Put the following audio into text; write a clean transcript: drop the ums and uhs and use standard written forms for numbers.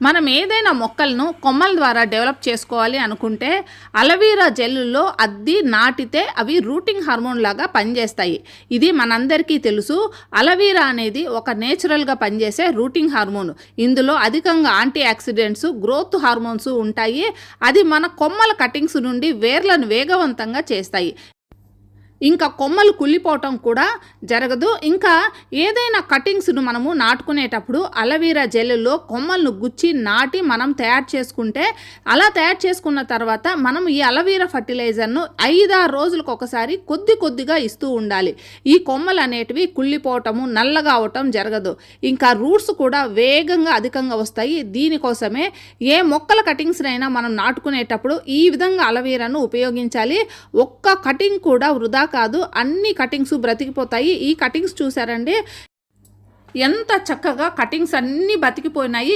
మనం ఏదైనా మొక్కలను కొమ్మల ద్వారా డెవలప్ చేసుకోవాలి అనుకుంటే అలోవెరా జెల్లులో అద్ది నాటితే అవి రూటింగ్ హార్మోన్ లాగా పనిచేస్తాయి. ఇది మనందరికీ తెలుసు. అలోవెరా అనేది ఒక నేచురల్గా పనిచేసే రూటింగ్ హార్మోన్. ఇందులో అధికంగా యాంటీ ఆక్సిడెంట్స్, గ్రోత్ హార్మోన్స్ ఉంటాయి. అది మన కొమ్మల కటింగ్స్ నుండి వేర్లను వేగవంతంగా చేస్తాయి. ఇంకా కొమ్మలు కుళ్ళిపోవటం కూడా జరగదు. ఇంకా ఏదైనా కటింగ్స్ను మనము నాటుకునేటప్పుడు అలోవెరా జెల్లో కొమ్మలను గుచ్చి నాటి మనం తయారు చేసుకుంటే, అలా తయారు చేసుకున్న తర్వాత మనం ఈ అలోవెరా ఫర్టిలైజర్ను 5-6 రోజులకు ఒకసారి కొద్దిగా ఇస్తూ ఉండాలి. ఈ కొమ్మలు అనేటివి కుళ్ళిపోవటము, నల్లగా అవటం జరగదు. ఇంకా రూట్స్ కూడా వేగంగా అధికంగా వస్తాయి. దీనికోసమే ఏ మొక్కల కటింగ్స్నైనా మనం నాటుకునేటప్పుడు ఈ విధంగా అలోవెరాను ఉపయోగించాలి. ఒక్క కటింగ్ కూడా వృధా కాదు, అన్ని కటింగ్స్ బ్రతికిపోతాయి. ఈ కటింగ్స్ చూసారండి ఎంత చక్కగా కటింగ్స్ అన్నీ బతికిపోయినాయి.